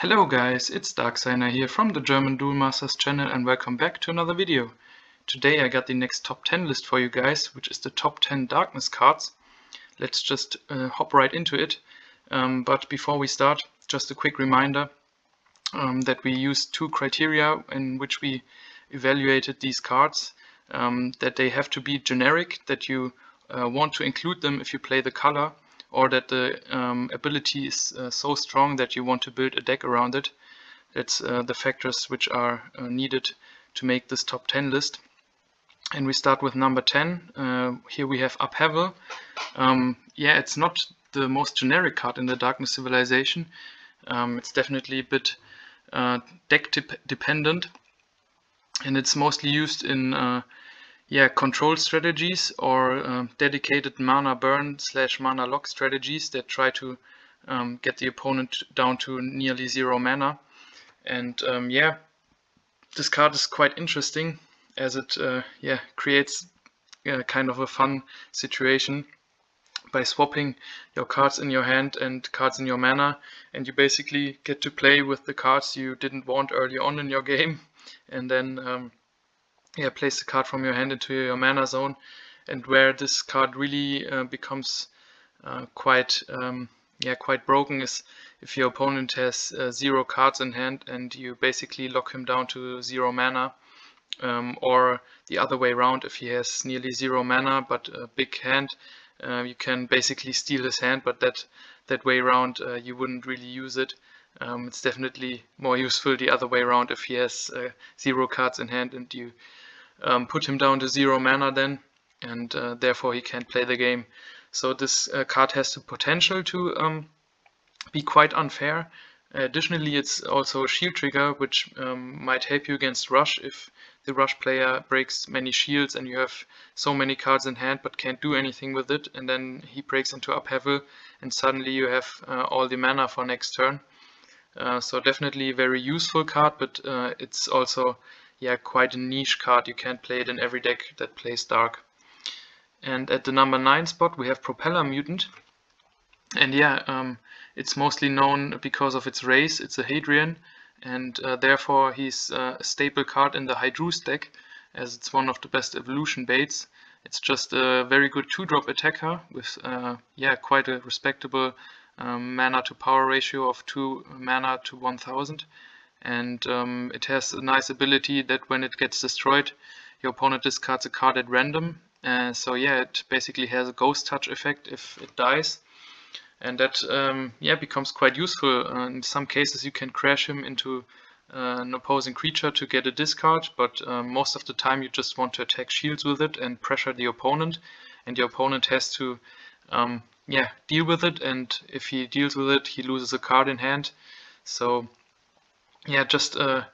Hello guys, it's Darksigner here from the German Duel Masters channel and welcome back to another video. Today I got the next top 10 list for you guys, which is the top 10 darkness cards. Let's just hop right into it. But before we start, just a quick reminder that we used two criteria in which we evaluated these cards. That they have to be generic, that you want to include them if you play the color, or that the ability is so strong that you want to build a deck around it. That's the factors which are needed to make this top 10 list. And we start with number 10. Here we have Upheaval. Yeah, it's not the most generic card in the Darkness Civilization. It's definitely a bit deck dependent, and it's mostly used in control strategies or dedicated mana burn / mana lock strategies that try to get the opponent down to nearly 0 mana. And this card is quite interesting as it creates kind of a fun situation by swapping your cards in your hand and cards in your mana, and you basically get to play with the cards you didn't want early on in your game, and then place the card from your hand into your mana zone. And where this card really becomes quite broken is if your opponent has 0 cards in hand and you basically lock him down to 0 mana, or the other way around, if he has nearly 0 mana but a big hand, you can basically steal his hand, but that way around you wouldn't really use it. It's definitely more useful the other way around if he has 0 cards in hand and you put him down to 0 mana then, and therefore he can't play the game. So this card has the potential to be quite unfair. Additionally, it's also a shield trigger, which might help you against Rush if the Rush player breaks many shields and you have so many cards in hand but can't do anything with it, and then he breaks into Upheaval and suddenly you have all the mana for next turn. So definitely a very useful card, but it's also quite a niche card. You can't play it in every deck that plays Dark. And at the number 9 spot we have Propeller Mutant. And it's mostly known because of its race. It's a Hadrian, and therefore he's a staple card in the Hydrus deck, as it's one of the best evolution baits. It's just a very good 2-drop attacker with quite a respectable mana to power ratio of 2 mana to 1000. And it has a nice ability that when it gets destroyed, your opponent discards a card at random. It basically has a ghost touch effect if it dies. And that becomes quite useful. In some cases you can crash him into an opposing creature to get a discard, but most of the time you just want to attack shields with it and pressure the opponent, and the opponent has to deal with it, and if he deals with it he loses a card in hand. So just a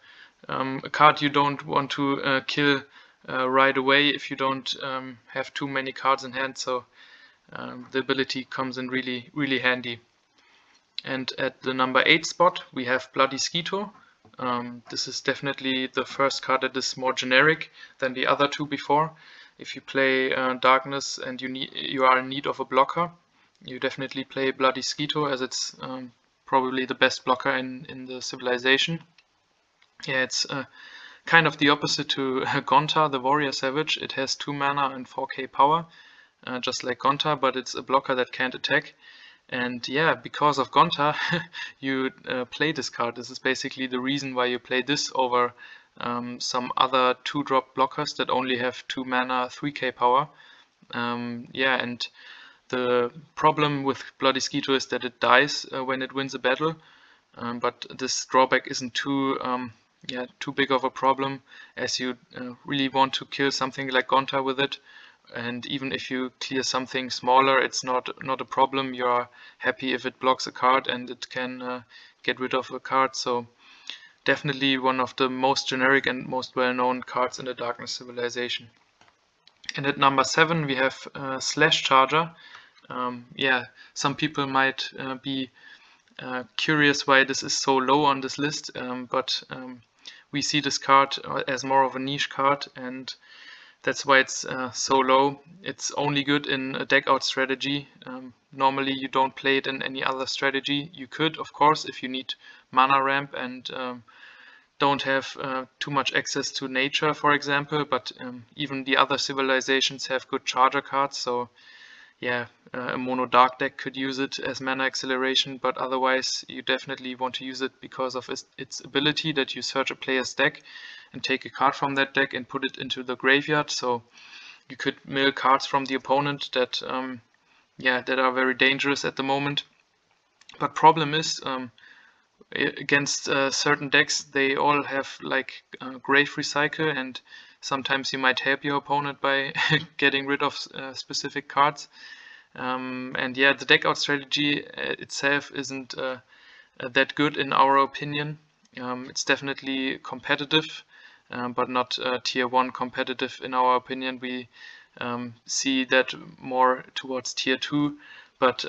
card you don't want to kill right away if you don't have too many cards in hand. So the ability comes in really handy. And at the number 8 spot we have Bloody Skeeto. This is definitely the first card that is more generic than the other two before. If you play Darkness and you are in need of a blocker, you definitely play Bloody Skeeto, as it's probably the best blocker in the Civilization. It's kind of the opposite to Gonta, the Warrior Savage. It has 2 mana and 4k power, just like Gonta, but it's a blocker that can't attack. And because of Gonta, you play this card. This is basically the reason why you play this over some other 2-drop blockers that only have 2 mana, 3k power. And the problem with Bloody Skeeto is that it dies when it wins a battle, but this drawback isn't too big of a problem, as you really want to kill something like Gonta with it. And even if you clear something smaller, it's not a problem. You're happy if it blocks a card and it can get rid of a card. So definitely one of the most generic and most well-known cards in the Darkness Civilization. And at number 7 we have Slash Charger. Some people might be curious why this is so low on this list, but we see this card as more of a niche card, and that's why it's so low. It's only good in a deck out strategy. Normally you don't play it in any other strategy. You could, of course, if you need mana ramp and don't have too much access to nature, for example, but even the other civilizations have good charger cards, so yeah, a mono dark deck could use it as mana acceleration, but otherwise you definitely want to use it because of its ability that you search a player's deck and take a card from that deck and put it into the graveyard, so you could mill cards from the opponent that that are very dangerous at the moment. But problem is, against certain decks, they all have like Grave Recycle, and sometimes you might help your opponent by getting rid of specific cards. And yeah, the deck out strategy itself isn't that good in our opinion. It's definitely competitive, but not tier 1 competitive in our opinion. We see that more towards tier 2. But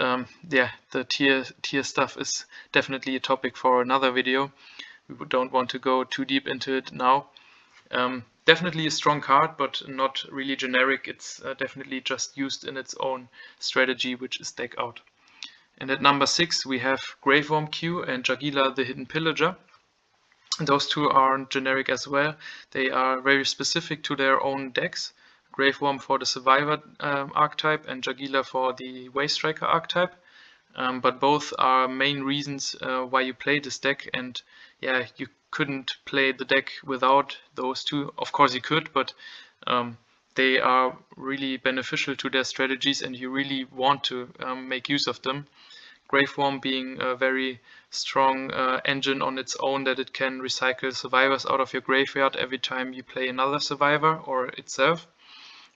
yeah, the tier stuff is definitely a topic for another video. We don't want to go too deep into it now. Definitely a strong card, but not really generic. It's definitely just used in its own strategy, which is deck out. And at number 6 we have Graveworm Q and Jagila the Hidden Pillager. Those two aren't generic as well. They are very specific to their own decks. Graveworm for the Survivor archetype and Jagila for the Waystriker archetype. But both are main reasons why you play this deck, and yeah, you couldn't play the deck without those two. Of course you could, but they are really beneficial to their strategies and you really want to make use of them. Graveworm being a very strong engine on its own, that it can recycle survivors out of your graveyard every time you play another survivor or itself.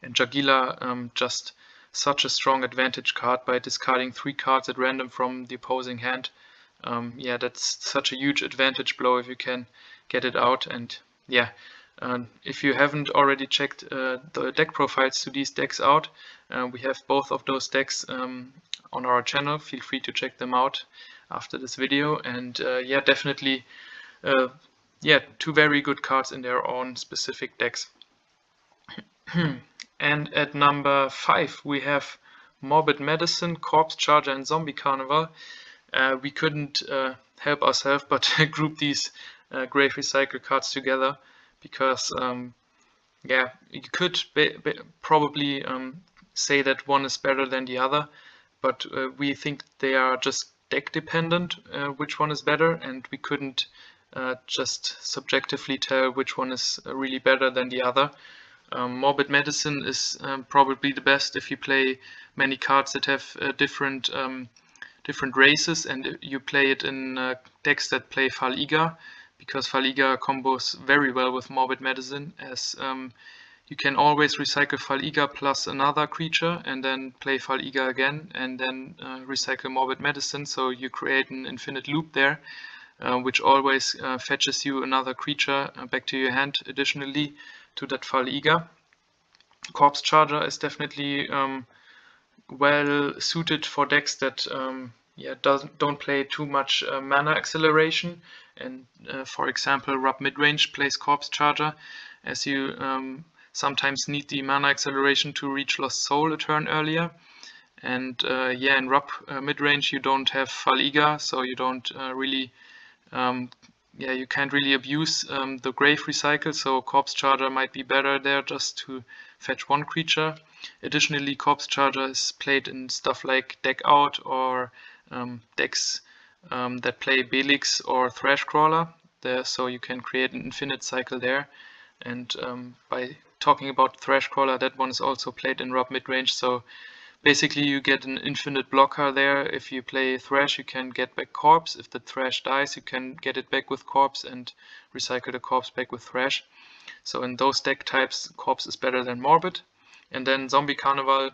And Jagila, just such a strong advantage card by discarding 3 cards at random from the opposing hand. Yeah, that's such a huge advantage blow if you can get it out. And yeah, if you haven't already checked the deck profiles to these decks out, we have both of those decks on our channel. Feel free to check them out after this video. And yeah, definitely yeah, 2 very good cards in their own specific decks. And at number 5 we have Morbid Medicine, Corpse Charger and Zombie Carnival. We couldn't help ourselves but group these Grave Recycle cards together because yeah, you could probably say that one is better than the other, but we think they are just deck dependent which one is better, and we couldn't just subjectively tell which one is really better than the other. Morbid Medicine is probably the best if you play many cards that have different races, and you play it in decks that play Fal-Iga, because Fal-Iga combos very well with Morbid Medicine, as you can always recycle Fal-Iga plus another creature and then play Fal-Iga again and then recycle Morbid Medicine, so you create an infinite loop there, which always fetches you another creature back to your hand additionally to that Fal-Iga. Corpse Charger is definitely well suited for decks that yeah, don't play too much mana acceleration, and for example Rub Midrange plays Corpse Charger, as you sometimes need the mana acceleration to reach Lost Soul a turn earlier. And yeah, in Rub Midrange you don't have Fal-Iga, so you don't really yeah, you can't really abuse the Grave Recycle, so Corpse Charger might be better there just to fetch 1 creature. Additionally, Corpse Charger is played in stuff like Deck Out or decks that play Belix or Thrashcrawler there, so you can create an infinite cycle there. And by talking about Thrashcrawler, that one is also played in Rub Midrange, so basically you get an infinite blocker there. If you play Thrash, you can get back Corpse. If the Thrash dies, you can get it back with Corpse and recycle the Corpse back with Thrash. So in those deck types, Corpse is better than Morbid. And then Zombie Carnival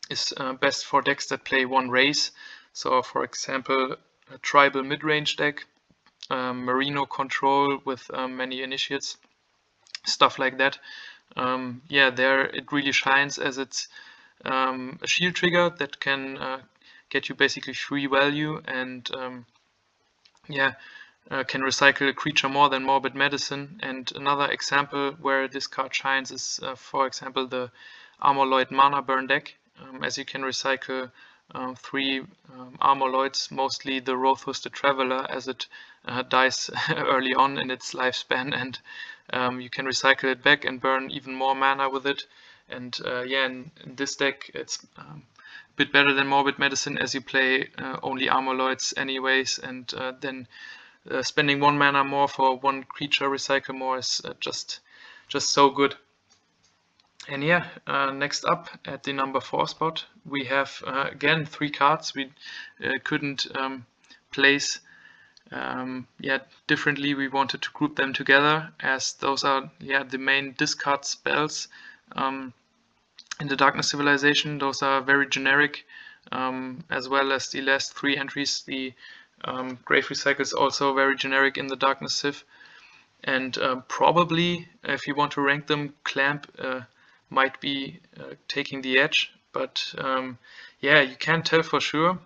is best for decks that play 1 race. So for example, a tribal mid-range deck, Merino control with many initiates, stuff like that. Yeah, there it really shines, as it's a shield trigger that can get you basically 3 value, and yeah, can recycle a creature more than Morbid Medicine. And another example where this card shines is for example the Armorloid Mana Burn deck, as you can recycle 3 Armorloids, mostly the Rothus the Traveler, as it dies early on in its lifespan, and you can recycle it back and burn even more mana with it. And yeah, in this deck it's a bit better than Morbid Medicine, as you play only Armorloids anyways, and then spending 1 mana more for 1 creature recycle more is just so good. And yeah, next up at the number 4 spot, we have again 3 cards we couldn't place differently. We wanted to group them together, as those are the main discard spells in the Darkness Civilization. Those are very generic, as well as the last 3 entries. The Grave Recycle is also very generic in the Darkness Civ, and probably if you want to rank them, Clamp might be taking the edge, but yeah, you can't tell for sure.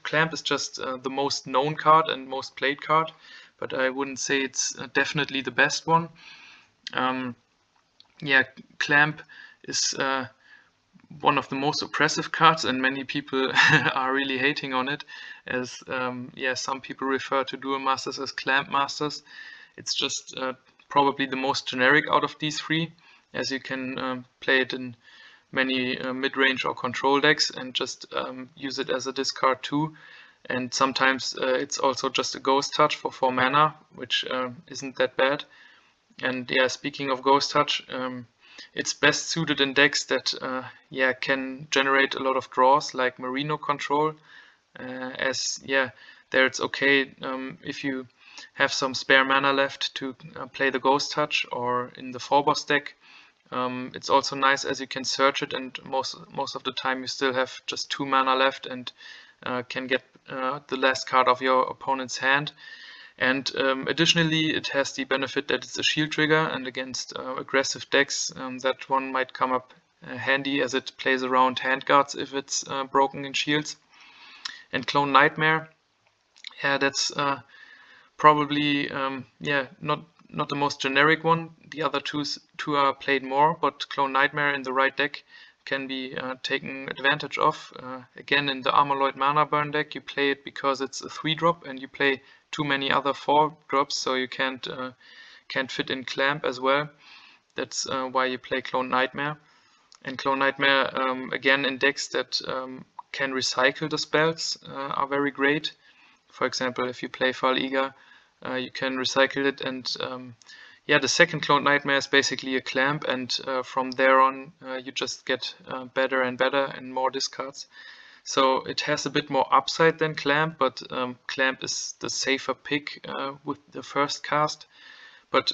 Clamp is just the most known card and most played card, but I wouldn't say it's definitely the best one. Yeah, Clamp is one of the most oppressive cards, and many people are really hating on it, as yeah, some people refer to Duel Masters as Clamp Masters. It's just probably the most generic out of these 3, as you can play it in many mid-range or control decks and just use it as a discard too. And sometimes it's also just a Ghost Touch for 4 mana, which isn't that bad. And yeah, speaking of Ghost Touch, it's best suited in decks that yeah, can generate a lot of draws, like Merino Control, as yeah, there it's okay if you have some spare mana left to play the Ghost Touch, or in the 4-boss deck. It's also nice as you can search it, and most of the time you still have just 2 mana left and can get the last card of your opponent's hand. And additionally, it has the benefit that it's a shield trigger, and against aggressive decks that one might come up handy, as it plays around handguards if it's broken in shields. And Clone Nightmare, yeah, that's probably yeah, not the most generic one. The other two are played more, but Clone Nightmare in the right deck can be taken advantage of. Again, in the Armorloid Mana Burn deck, you play it because it's a 3-drop, and you play too many other 4-drops, so you can't fit in Clamp as well. That's why you play Clone Nightmare. And Clone Nightmare, again, in decks that can recycle the spells, are very great. For example, if you play Val Iga, you can recycle it, and yeah, the second Clone Nightmare is basically a Clamp, and from there on you just get better and better and more discards. So it has a bit more upside than Clamp, but Clamp is the safer pick with the first cast. But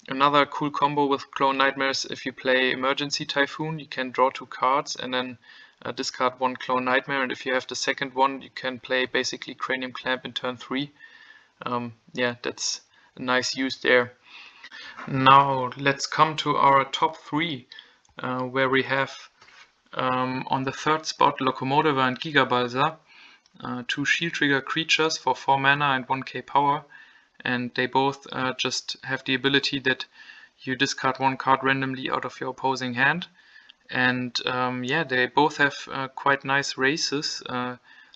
another cool combo with Clone Nightmare is if you play Emergency Typhoon, you can draw 2 cards and then discard 1 Clone Nightmare, and if you have the second one, you can play basically Cranium Clamp in turn 3. Yeah, that's a nice use there. Now let's come to our top 3, where we have on the 3rd spot Locomotiva and Gigabalza, 2 shield trigger creatures for 4 mana and 1k power, and they both just have the ability that you discard 1 card randomly out of your opposing hand. And yeah, they both have quite nice races.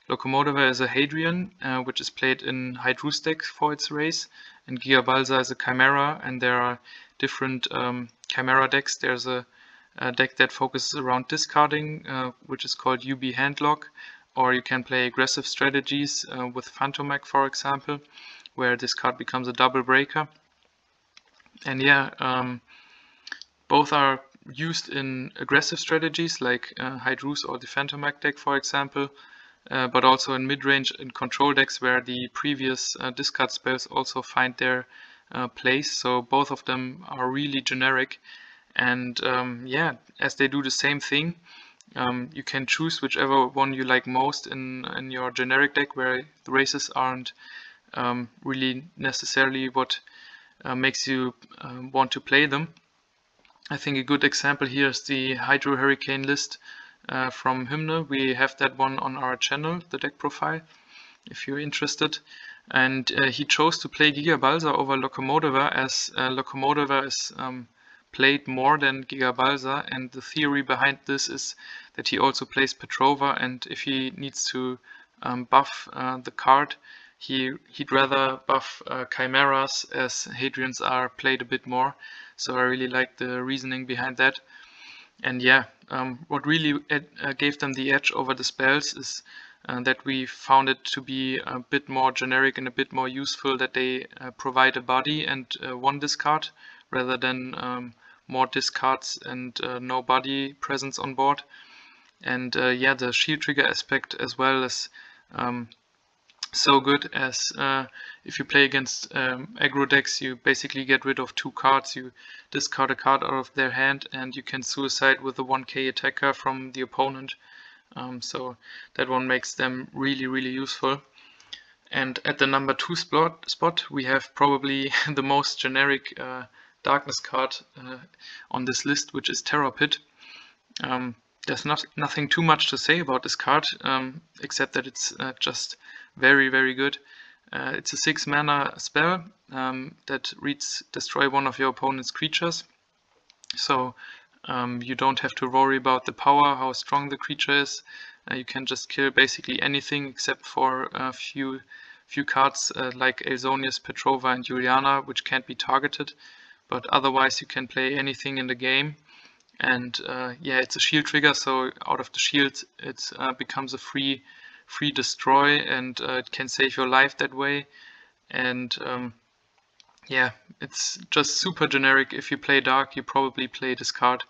Locomotiva is a Hadrian, which is played in Hydrus decks for its race, and Gigabalza is a Chimera, and there are different Chimera decks. There's a deck that focuses around discarding, which is called UB Handlock, or you can play aggressive strategies with Phantomech, for example, where this card becomes a double breaker. And yeah, both are used in aggressive strategies like Hydrus or the Phantomech deck, for example, but also in mid-range and control decks where the previous discard spells also find their place. So both of them are really generic, and yeah, as they do the same thing, you can choose whichever one you like most in your generic deck, where the races aren't really necessarily what makes you want to play them. I think a good example here is the Hydro Hurricane list from Hymne. We have that one on our channel, the deck profile, if you're interested. And he chose to play Gigabalza over Locomotiva, as Locomotiva is played more than Gigabalza, and the theory behind this is that he also plays Petrova, and if he needs to buff the card, he'd rather buff Chimeras, as Hadrians are played a bit more. So I really like the reasoning behind that. And yeah, what really gave them the edge over the spells is that we found it to be a bit more generic and a bit more useful, that they provide a body and one discard rather than more discards and no body presence on board. And yeah, the shield trigger aspect as well is so good, as if you play against aggro decks, you basically get rid of 2 cards. You discard a card out of their hand and you can suicide with the 1k attacker from the opponent. So that one makes them really, really useful. And at the number 2 spot we have probably the most generic darkness card on this list, which is Terror Pit. There's nothing too much to say about this card, except that it's just very, very good. It's a 6 mana spell that reads destroy one of your opponent's creatures. So you don't have to worry about the power, how strong the creature is. You can just kill basically anything except for a few cards like Elsonius, Petrova and Juliana, which can't be targeted. But otherwise you can play anything in the game. And yeah, it's a shield trigger, so out of the shield it becomes a free destroy, and it can save your life that way. And yeah, it's just super generic. If you play dark, you probably play this card.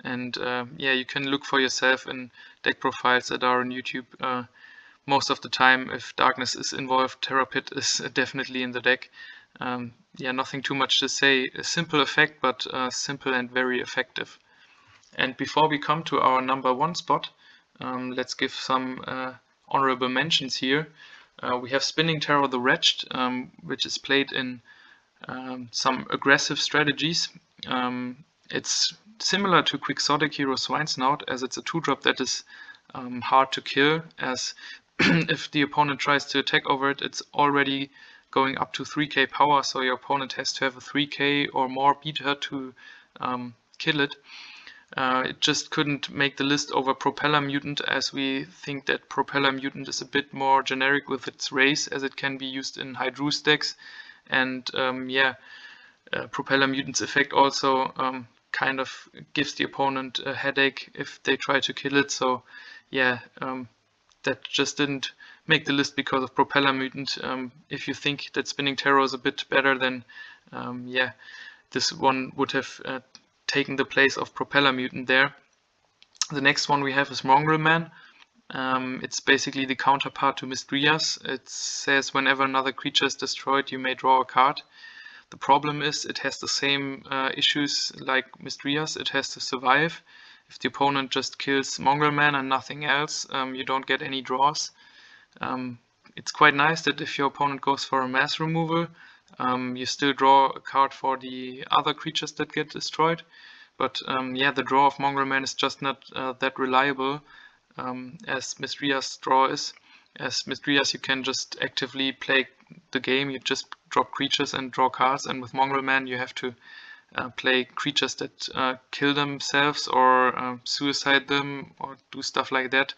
And yeah, you can look for yourself in deck profiles that are on YouTube. Most of the time, if darkness is involved, Terror Pit is definitely in the deck. Yeah, nothing too much to say. A simple effect, but simple and very effective. And before we come to our number 1 spot, let's give some honorable mentions here. We have Spinning Terror the Wretched, which is played in some aggressive strategies. It's similar to Quixotic Hero Swinesnout, as it's a 2-drop that is hard to kill, as if the opponent tries to attack over it, it's already going up to 3k power, so your opponent has to have a 3k or more beater to kill it. It just couldn't make the list over Propeller Mutant, as we think that Propeller Mutant is a bit more generic with its race, as it can be used in Hydrus decks. And yeah, Propeller Mutant's effect also kind of gives the opponent a headache if they try to kill it. So yeah, that just didn't make the list because of Propeller Mutant. If you think that Spinning Terror is a bit better, then yeah, this one would have taken the place of Propeller Mutant there. The next one we have is Mongrel Man. It's basically the counterpart to Mistrias. It says whenever another creature is destroyed, you may draw a card. The problem is it has the same issues like Mistrias. It has to survive. If the opponent just kills Mongrel Man and nothing else, you don't get any draws. It's quite nice that if your opponent goes for a mass removal, you still draw a card for the other creatures that get destroyed. But yeah, the draw of Mongrel Man is just not that reliable as Mistrias' draw is. As Mistrias, you can just actively play the game, you just drop creatures and draw cards, and with Mongrel Man you have to play creatures that kill themselves or suicide them or do stuff like that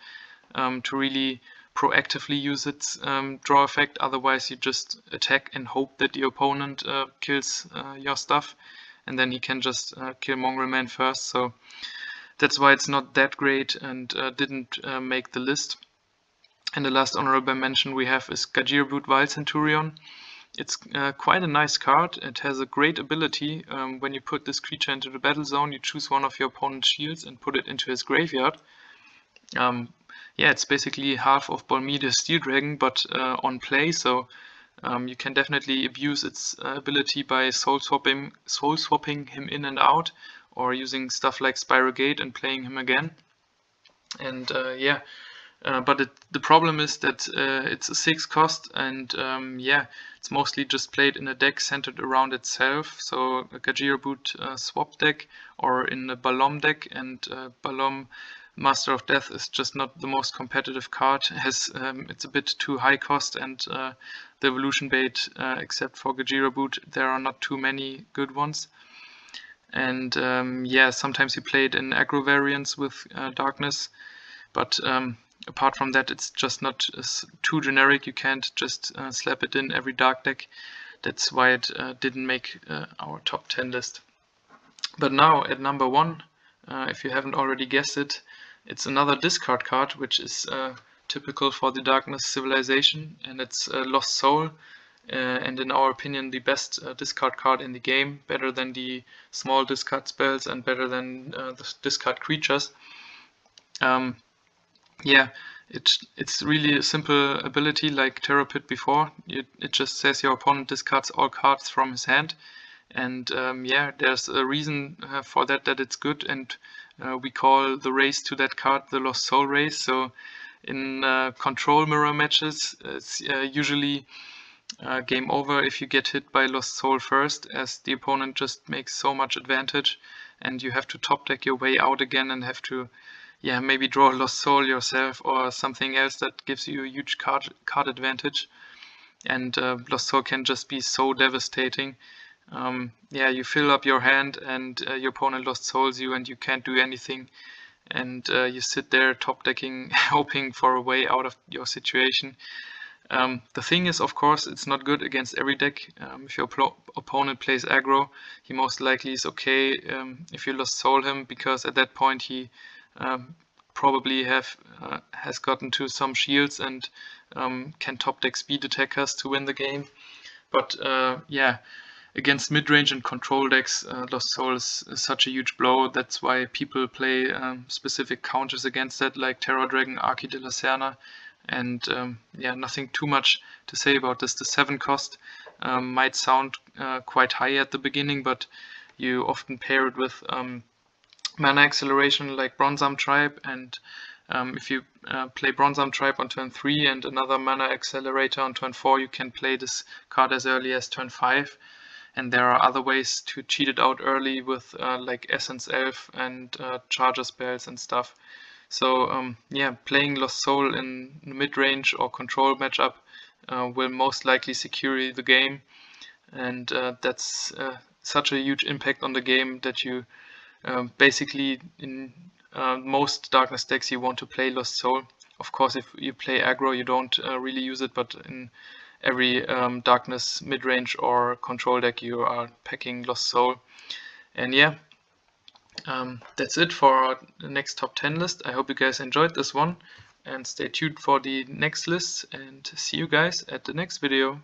to really proactively use its draw effect. Otherwise you just attack and hope that the opponent kills your stuff, and then he can just kill Mongrel Man first. So that's why it's not that great and didn't make the list. And the last honorable mention we have is Gajir Brute Wild Centurion. It's quite a nice card. It has a great ability. When you put this creature into the battle zone, you choose one of your opponent's shields and put it into his graveyard. Yeah, it's basically half of Bolmide's Steel Dragon, but on play, so you can definitely abuse its ability by soul swapping him in and out, or using stuff like Spiral Gate and playing him again. And yeah, but the problem is that it's a 6 cost, and yeah, it's mostly just played in a deck centered around itself. So a Gajir Brute swap deck, or in a Balom deck, and Balom Master of Death is just not the most competitive card. It's a bit too high cost, and the evolution bait, except for Gajir Brute, there are not too many good ones. And yeah, sometimes you play it in aggro variants with darkness, but apart from that, it's just not too generic. You can't just slap it in every dark deck. That's why it didn't make our top 10 list. But now at number 1, if you haven't already guessed it, it's another discard card, which is typical for the Darkness Civilization, and it's Lost Soul. And in our opinion, the best discard card in the game, better than the small discard spells and better than the discard creatures. Yeah, it's really a simple ability like Terror Pit before. It just says your opponent discards all cards from his hand, and yeah, there's a reason for that it's good, and we call the race to that card the Lost Soul race. So in control mirror matches, it's usually game over if you get hit by Lost Soul first, as the opponent just makes so much advantage, and you have to top deck your way out again and have to, yeah, maybe draw Lost Soul yourself or something else that gives you a huge card advantage. And Lost Soul can just be so devastating. Yeah, you fill up your hand and your opponent Lost Souls you and you can't do anything. And you sit there top decking, hoping for a way out of your situation. The thing is, of course, it's not good against every deck. If your opponent plays aggro, he most likely is okay if you Lost Soul him, because at that point he probably has gotten to some shields and can top deck speed attackers to win the game. But yeah, against mid-range and control decks, Lost Soul is such a huge blow. That's why people play specific counters against that, like Terror Dragon, Archi de la Serna. And yeah, nothing too much to say about this. The 7 cost might sound quite high at the beginning, but you often pair it with mana acceleration like Bronzam Tribe, and if you play Bronzam Tribe on turn 3 and another mana accelerator on turn 4, you can play this card as early as turn 5. And there are other ways to cheat it out early with like Essence Elf and Charger spells and stuff. So yeah, playing Lost Soul in mid-range or control matchup will most likely secure the game, and that's such a huge impact on the game that you basically in most Darkness decks you want to play Lost Soul. Of course, if you play aggro, you don't really use it, but in every Darkness mid-range or control deck you are packing Lost Soul. And yeah, that's it for the next top 10 list. I hope you guys enjoyed this one, and stay tuned for the next list, and see you guys at the next video.